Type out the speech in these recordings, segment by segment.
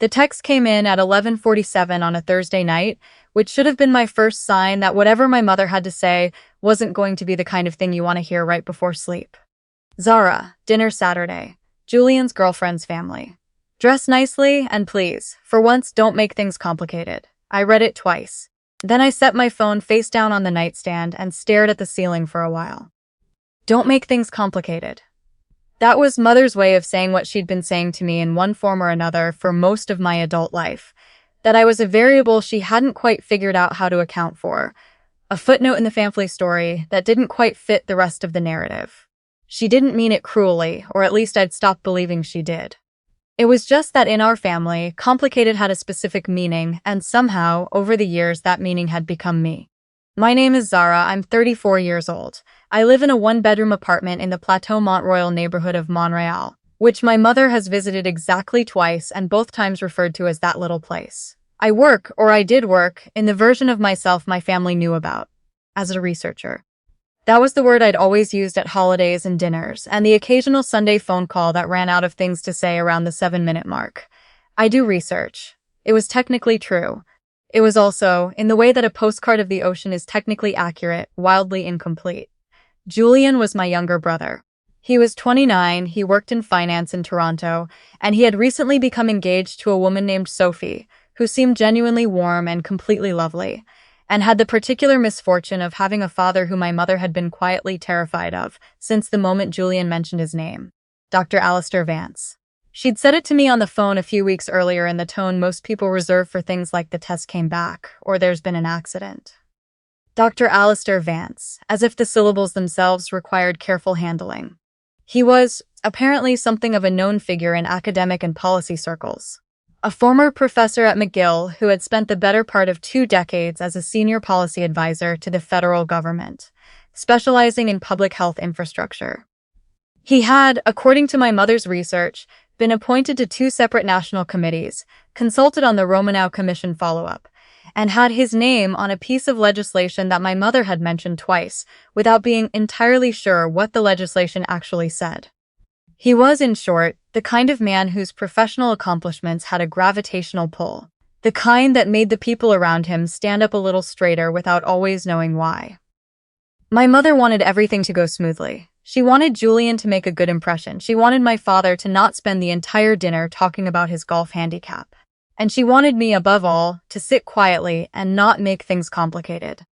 The text came in at 11:47 on a Thursday night, which should have been my first sign that whatever my mother had to say wasn't going to be the kind of thing you want to hear right before sleep. Zara, dinner Saturday. Julian's girlfriend's family. Dress nicely, and please, for once, don't make things complicated. I read it twice. Then I set my phone face down on the nightstand and stared at the ceiling for a while. Don't make things complicated. That was Mother's way of saying what she'd been saying to me in one form or another for most of my adult life, that I was a variable she hadn't quite figured out how to account for, a footnote in the family story that didn't quite fit the rest of the narrative. She didn't mean it cruelly, or at least I'd stopped believing she did. It was just that in our family, complicated had a specific meaning, and somehow, over the years, that meaning had become me. My name is Zara. I'm 34 years old. I live in a one-bedroom apartment in the Plateau Mont-Royal neighborhood of Montreal, which my mother has visited exactly twice and both times referred to as that little place. I work, or I did work, in the version of myself my family knew about, as a researcher. That was the word I'd always used at holidays and dinners, and the occasional Sunday phone call that ran out of things to say around the 7-minute mark. I do research. It was technically true. It was also, in the way that a postcard of the ocean is technically accurate, wildly incomplete. Julian was my younger brother. He was 29, he worked in finance in Toronto, and he had recently become engaged to a woman named Sophie, who seemed genuinely warm and completely lovely, and had the particular misfortune of having a father who my mother had been quietly terrified of since the moment Julian mentioned his name, Dr. Alistair Vance. She'd said it to me on the phone a few weeks earlier in the tone most people reserve for things like the test came back, or there's been an accident. Dr. Alistair Vance, as if the syllables themselves required careful handling. He was, apparently, something of a known figure in academic and policy circles. A former professor at McGill who had spent the better part of 2 decades as a senior policy advisor to the federal government, specializing in public health infrastructure. He had, according to my mother's research, been appointed to 2 separate national committees, consulted on the Romanov Commission follow-up, and had his name on a piece of legislation that my mother had mentioned twice, without being entirely sure what the legislation actually said. He was, in short, the kind of man whose professional accomplishments had a gravitational pull, the kind that made the people around him stand up a little straighter without always knowing why. My mother wanted everything to go smoothly. She wanted Julian to make a good impression. She wanted my father to not spend the entire dinner talking about his golf handicap. And she wanted me, above all, to sit quietly and not make things complicated.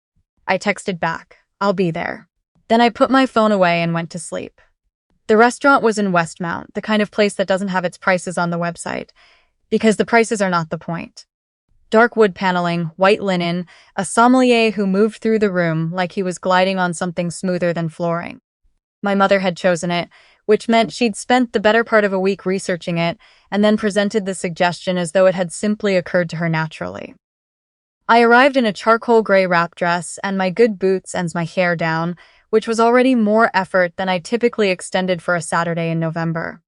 I texted back, "I'll be there." Then I put my phone away and went to sleep. The restaurant was in Westmount, the kind of place that doesn't have its prices on the website, because the prices are not the point. Dark wood paneling, white linen, a sommelier who moved through the room like he was gliding on something smoother than flooring. My mother had chosen it, which meant she'd spent the better part of a week researching it and then presented the suggestion as though it had simply occurred to her naturally. I arrived in a charcoal gray wrap dress and my good boots and my hair down, which was already more effort than I typically extended for a Saturday in November.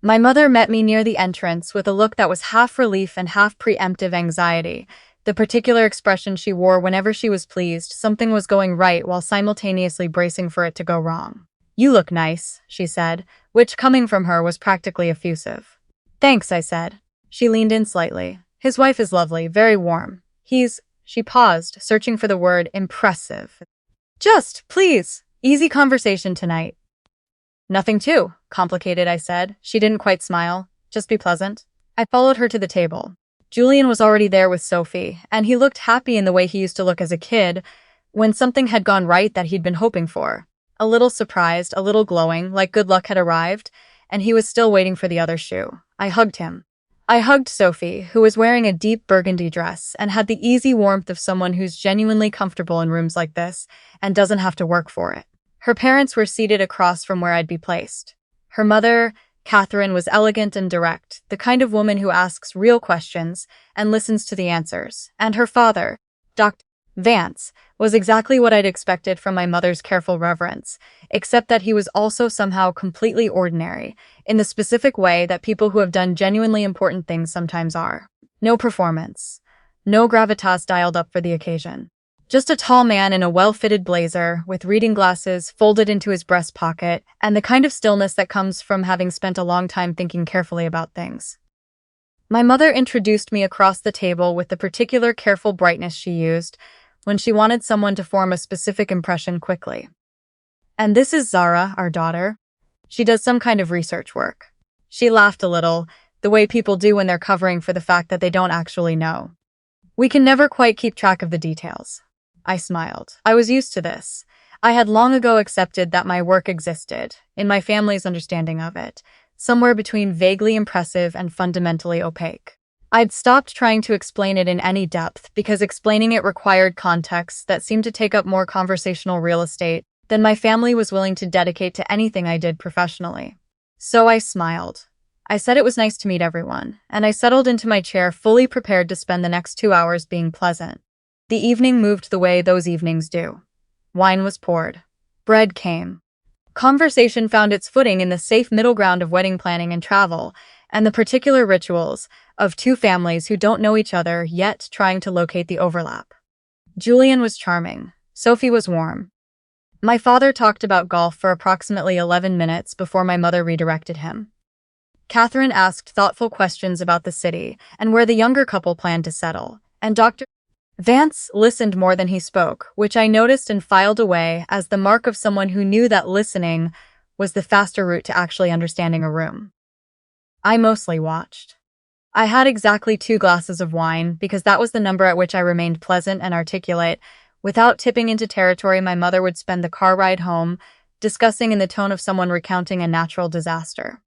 My mother met me near the entrance with a look that was half relief and half preemptive anxiety, the particular expression she wore whenever she was pleased something was going right while simultaneously bracing for it to go wrong. "You look nice," she said, which, coming from her, was practically effusive. "Thanks," I said. She leaned in slightly. "His wife is lovely, very warm. She paused, searching for the word impressive. "Just, please, easy conversation tonight." "Nothing too complicated," I said. She didn't quite smile. "Just be pleasant." I followed her to the table. Julian was already there with Sophie, and he looked happy in the way he used to look as a kid, when something had gone right that he'd been hoping for. A little surprised, a little glowing, like good luck had arrived, and he was still waiting for the other shoe. I hugged him. I hugged Sophie, who was wearing a deep burgundy dress and had the easy warmth of someone who's genuinely comfortable in rooms like this and doesn't have to work for it. Her parents were seated across from where I'd be placed. Her mother, Catherine, was elegant and direct, the kind of woman who asks real questions and listens to the answers, and her father, Dr. Vance, was exactly what I'd expected from my mother's careful reverence, except that he was also somehow completely ordinary, in the specific way that people who have done genuinely important things sometimes are. No performance. No gravitas dialed up for the occasion. Just a tall man in a well-fitted blazer, with reading glasses folded into his breast pocket, and the kind of stillness that comes from having spent a long time thinking carefully about things. My mother introduced me across the table with the particular careful brightness she used when she wanted someone to form a specific impression quickly. And this is Zara, our daughter. She does some kind of research work. She laughed a little, the way people do when they're covering for the fact that they don't actually know. We can never quite keep track of the details. I smiled. I was used to this. I had long ago accepted that my work existed, in my family's understanding of it, somewhere between vaguely impressive and fundamentally opaque. I'd stopped trying to explain it in any depth because explaining it required context that seemed to take up more conversational real estate than my family was willing to dedicate to anything I did professionally. So I smiled. I said it was nice to meet everyone, and I settled into my chair fully prepared to spend the next 2 hours being pleasant. The evening moved the way those evenings do. Wine was poured. Bread came. Conversation found its footing in the safe middle ground of wedding planning and travel, and the particular rituals of two families who don't know each other yet trying to locate the overlap. Julian was charming. Sophie was warm. My father talked about golf for approximately 11 minutes before my mother redirected him. Catherine asked thoughtful questions about the city and where the younger couple planned to settle, and Dr. Vance listened more than he spoke, which I noticed and filed away as the mark of someone who knew that listening was the faster route to actually understanding a room. I mostly watched. I had exactly 2 glasses of wine because that was the number at which I remained pleasant and articulate, without tipping into territory my mother would spend the car ride home discussing in the tone of someone recounting a natural disaster.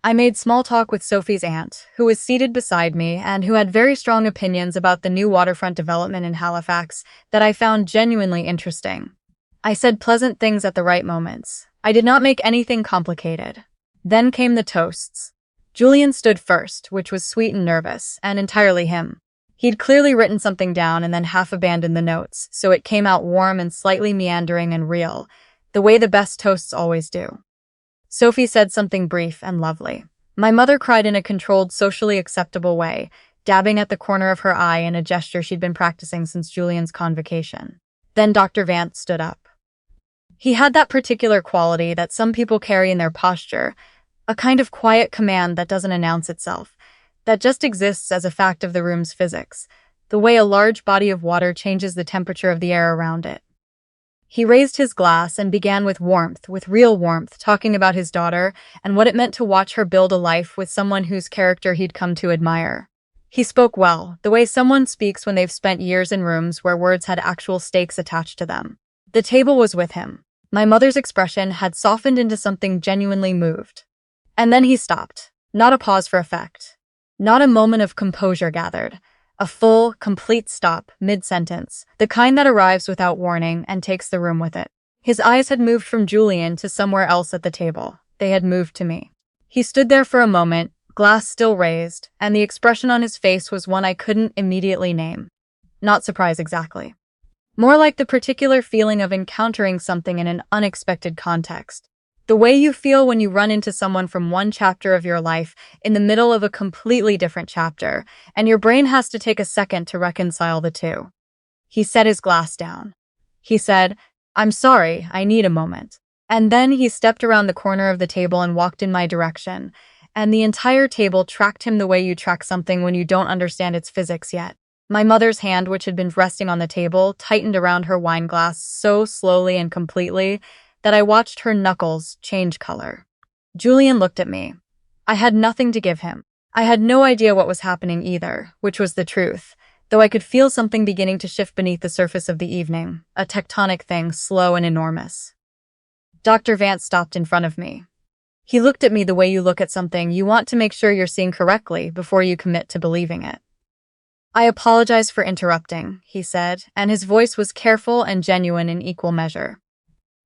I made small talk with Sophie's aunt, who was seated beside me and who had very strong opinions about the new waterfront development in Halifax that I found genuinely interesting. I said pleasant things at the right moments. I did not make anything complicated. Then came the toasts. Julian stood first, which was sweet and nervous, and entirely him. He'd clearly written something down and then half abandoned the notes, so it came out warm and slightly meandering and real, the way the best toasts always do. Sophie said something brief and lovely. My mother cried in a controlled, socially acceptable way, dabbing at the corner of her eye in a gesture she'd been practicing since Julian's convocation. Then Dr. Vance stood up. He had that particular quality that some people carry in their posture, a kind of quiet command that doesn't announce itself, that just exists as a fact of the room's physics, the way a large body of water changes the temperature of the air around it. He raised his glass and began with warmth, with real warmth, talking about his daughter and what it meant to watch her build a life with someone whose character he'd come to admire. He spoke well, the way someone speaks when they've spent years in rooms where words had actual stakes attached to them. The table was with him. My mother's expression had softened into something genuinely moved. And then he stopped. Not a pause for effect. Not a moment of composure gathered. A full, complete stop, mid-sentence, the kind that arrives without warning and takes the room with it. His eyes had moved from Julian to somewhere else at the table. They had moved to me. He stood there for a moment, glass still raised, and the expression on his face was one I couldn't immediately name. Not surprise exactly. More like the particular feeling of encountering something in an unexpected context. The way you feel when you run into someone from one chapter of your life in the middle of a completely different chapter, and your brain has to take a second to reconcile the two. He set his glass down. He said, "I'm sorry, I need a moment." And then he stepped around the corner of the table and walked in my direction, and the entire table tracked him the way you track something when you don't understand its physics yet. My mother's hand, which had been resting on the table, tightened around her wine glass so slowly and completely that I watched her knuckles change color. Julian looked at me. I had nothing to give him. I had no idea what was happening either, which was the truth, though I could feel something beginning to shift beneath the surface of the evening, a tectonic thing, slow and enormous. Dr. Vance stopped in front of me. He looked at me the way you look at something you want to make sure you're seeing correctly before you commit to believing it. "I apologize for interrupting," he said, and his voice was careful and genuine in equal measure.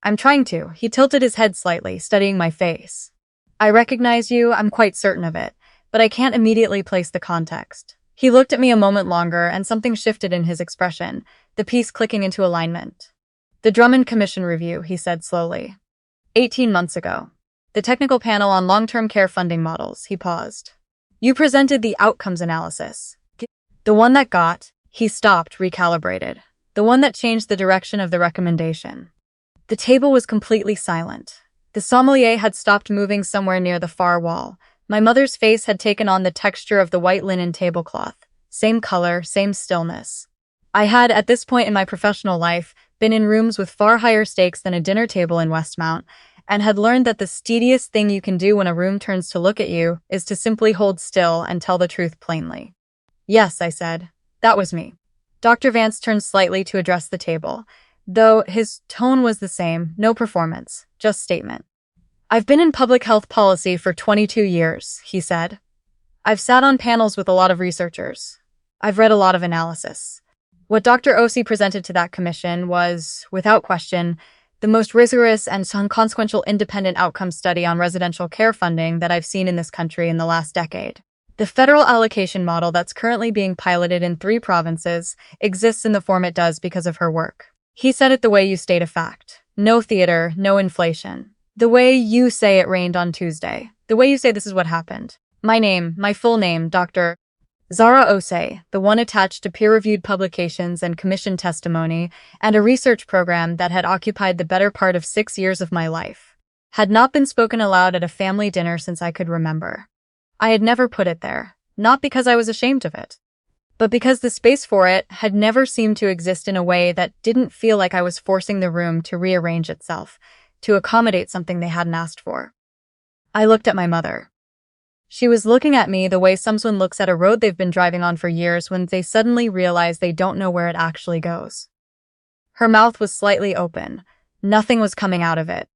"I'm trying to." He tilted his head slightly, studying my face. "I recognize you, I'm quite certain of it, but I can't immediately place the context." He looked at me a moment longer and something shifted in his expression, the piece clicking into alignment. "The Drummond Commission review," he said slowly. 18 months ago. The technical panel on long-term care funding models," he paused. "You presented the outcomes analysis. The one that got," he stopped, recalibrated. "The one that changed the direction of the recommendation." The table was completely silent. The sommelier had stopped moving somewhere near the far wall, My mother's face had taken on the texture of the white linen tablecloth. Same color, same stillness. I had, at this point in my professional life, been in rooms with far higher stakes than a dinner table in Westmount, and had learned that the steadiest thing you can do when a room turns to look at you is to simply hold still and tell the truth plainly. Yes, I said. That was me. Dr. Vance turned slightly to address the table, though his tone was the same, no performance, just statement. I've been in public health policy for 22 years, he said. I've sat on panels with a lot of researchers. I've read a lot of analysis. What Dr. Osi presented to that commission was, without question, the most rigorous and consequential independent outcome study on residential care funding that I've seen in this country in the last decade. The federal allocation model that's currently being piloted in 3 provinces exists in the form it does because of her work. He said it the way you state a fact. No theater, no inflation. The way you say it rained on Tuesday. The way you say this is what happened. My full name, Dr. Zara Osei, the one attached to peer-reviewed publications and commission testimony, and a research program that had occupied the better part of 6 years of my life, had not been spoken aloud at a family dinner since I could remember. I had never put it there, not because I was ashamed of it, but because the space for it had never seemed to exist in a way that didn't feel like I was forcing the room to rearrange itself, to accommodate something they hadn't asked for. I looked at my mother. She was looking at me the way someone looks at a road they've been driving on for years when they suddenly realize they don't know where it actually goes. Her mouth was slightly open. Nothing was coming out of it.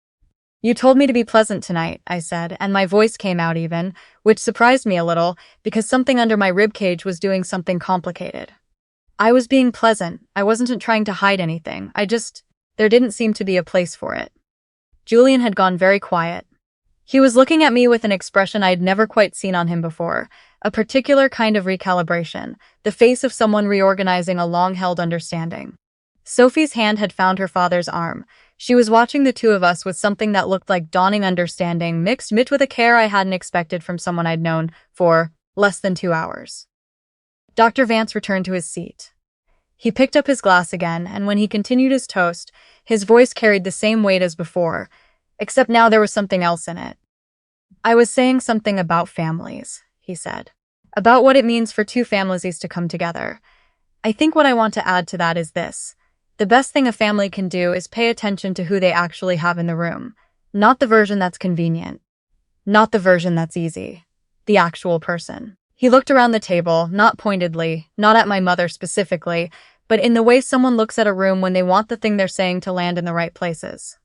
You told me to be pleasant tonight, I said, and my voice came out even, which surprised me a little because something under my ribcage was doing something complicated. I was being pleasant. I wasn't trying to hide anything. There didn't seem to be a place for it. Julian had gone very quiet. He was looking at me with an expression I'd never quite seen on him before, a particular kind of recalibration, the face of someone reorganizing a long-held understanding. Sophie's hand had found her father's arm. She was watching the two of us with something that looked like dawning understanding mixed with a care I hadn't expected from someone I'd known for less than 2 hours. Dr. Vance returned to his seat. He picked up his glass again, and when he continued his toast, his voice carried the same weight as before, except now there was something else in it. I was saying something about families, he said. About what it means for 2 families to come together. I think what I want to add to that is this. The best thing a family can do is pay attention to who they actually have in the room. Not the version that's convenient. Not the version that's easy. The actual person. He looked around the table, not pointedly, not at my mother specifically, but in the way someone looks at a room when they want the thing they're saying to land in the right places.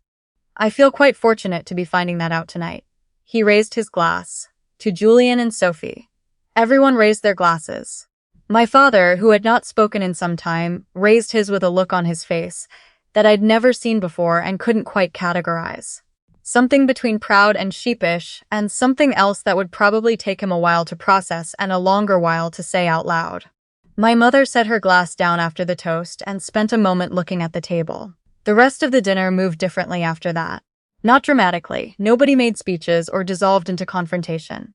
I feel quite fortunate to be finding that out tonight. He raised his glass. To Julian and Sophie. Everyone raised their glasses. My father, who had not spoken in some time, raised his with a look on his face that I'd never seen before and couldn't quite categorize. Something between proud and sheepish, and something else that would probably take him a while to process and a longer while to say out loud. My mother set her glass down after the toast and spent a moment looking at the table. The rest of the dinner moved differently after that. Not dramatically, nobody made speeches or dissolved into confrontation.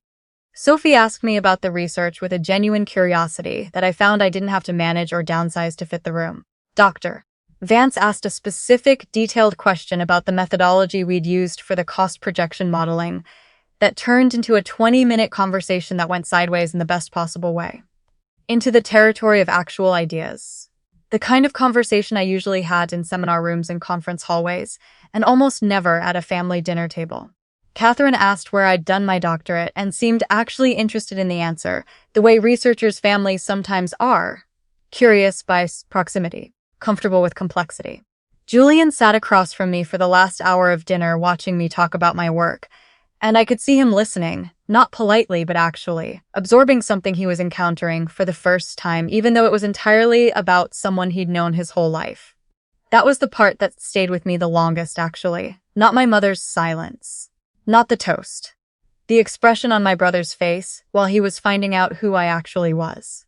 Sophie asked me about the research with a genuine curiosity that I found I didn't have to manage or downsize to fit the room. Dr. Vance asked a specific, detailed question about the methodology we'd used for the cost projection modeling that turned into a 20-minute conversation that went sideways in the best possible way. Into the territory of actual ideas. The kind of conversation I usually had in seminar rooms and conference hallways, and almost never at a family dinner table. Catherine asked where I'd done my doctorate and seemed actually interested in the answer, the way researchers' families sometimes are, curious by proximity, comfortable with complexity. Julian sat across from me for the last hour of dinner watching me talk about my work, and I could see him listening, not politely but actually, absorbing something he was encountering for the first time, even though it was entirely about someone he'd known his whole life. That was the part that stayed with me the longest, actually, not my mother's silence. Not the toast. The expression on my brother's face while he was finding out who I actually was.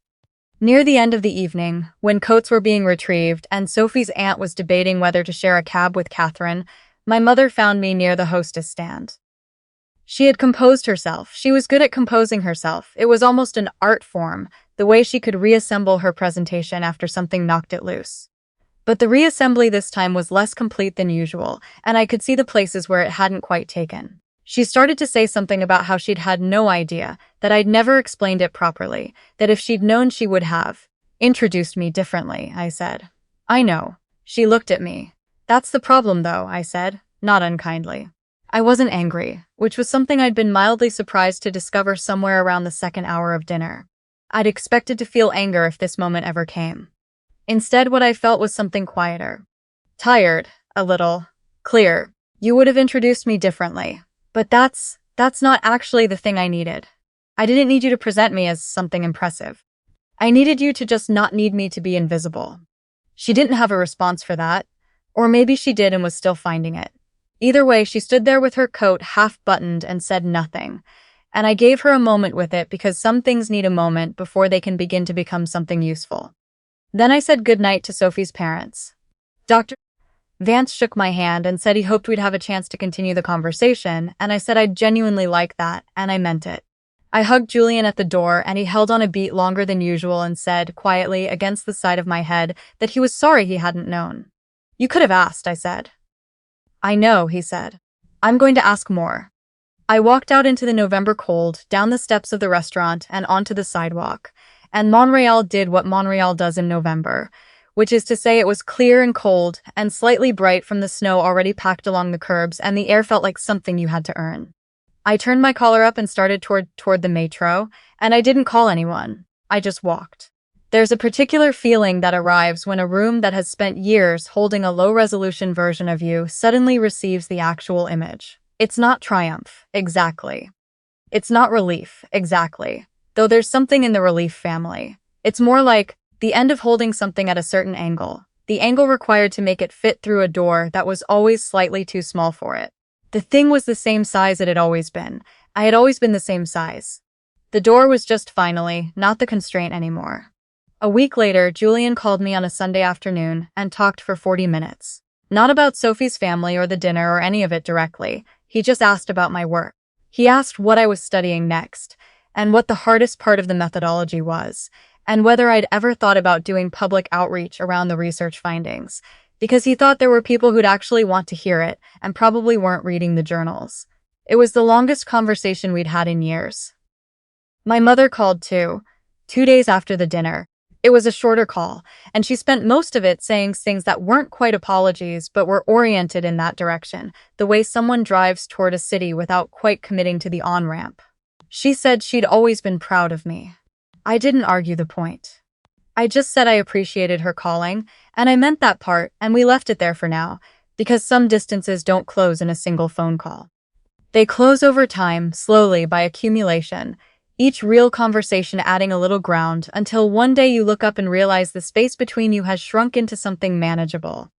Near the end of the evening, when coats were being retrieved and Sophie's aunt was debating whether to share a cab with Catherine, my mother found me near the hostess stand. She had composed herself. She was good at composing herself. It was almost an art form, the way she could reassemble her presentation after something knocked it loose. But the reassembly this time was less complete than usual, and I could see the places where it hadn't quite taken. She started to say something about how she'd had no idea, that I'd never explained it properly, that if she'd known she would have introduced me differently, I said. I know. She looked at me. That's the problem though, I said, not unkindly. I wasn't angry, which was something I'd been mildly surprised to discover somewhere around the second hour of dinner. I'd expected to feel anger if this moment ever came. Instead, what I felt was something quieter. Tired, a little. Clear. You would have introduced me differently. But that's not actually the thing I needed. I didn't need you to present me as something impressive. I needed you to just not need me to be invisible. She didn't have a response for that. Or maybe she did and was still finding it. Either way, she stood there with her coat half-buttoned and said nothing. And I gave her a moment with it because some things need a moment before they can begin to become something useful. Then I said goodnight to Sophie's parents. Dr. Vance shook my hand and said he hoped we'd have a chance to continue the conversation, and I said I'd genuinely like that, and I meant it. I hugged Julian at the door, and he held on a beat longer than usual and said, quietly, against the side of my head, that he was sorry he hadn't known. You could have asked, I said. I know, he said. I'm going to ask more. I walked out into the November cold, down the steps of the restaurant, and onto the sidewalk. And Montreal did what Montreal does in November, which is to say it was clear and cold and slightly bright from the snow already packed along the curbs, and the air felt like something you had to earn. I turned my collar up and started toward the metro, and I didn't call anyone. I just walked. There's a particular feeling that arrives when a room that has spent years holding a low-resolution version of you suddenly receives the actual image. It's not triumph, exactly. It's not relief, exactly. Though there's something in the relief family. It's more like the end of holding something at a certain angle. The angle required to make it fit through a door that was always slightly too small for it. The thing was the same size it had always been. I had always been the same size. The door was just finally, not the constraint anymore. A week later, Julian called me on a Sunday afternoon and talked for 40 minutes. Not about Sophie's family or the dinner or any of it directly. He just asked about my work. He asked what I was studying next, and what the hardest part of the methodology was, and whether I'd ever thought about doing public outreach around the research findings, because he thought there were people who'd actually want to hear it and probably weren't reading the journals. It was the longest conversation we'd had in years. My mother called too, 2 days after the dinner. It was a shorter call, and she spent most of it saying things that weren't quite apologies but were oriented in that direction, the way someone drives toward a city without quite committing to the on-ramp. She said she'd always been proud of me. I didn't argue the point. I just said I appreciated her calling, and I meant that part, and we left it there for now, because some distances don't close in a single phone call. They close over time, slowly, by accumulation, each real conversation adding a little ground, until one day you look up and realize the space between you has shrunk into something manageable.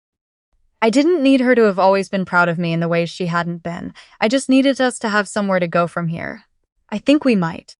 I didn't need her to have always been proud of me in the ways she hadn't been. I just needed us to have somewhere to go from here. I think we might.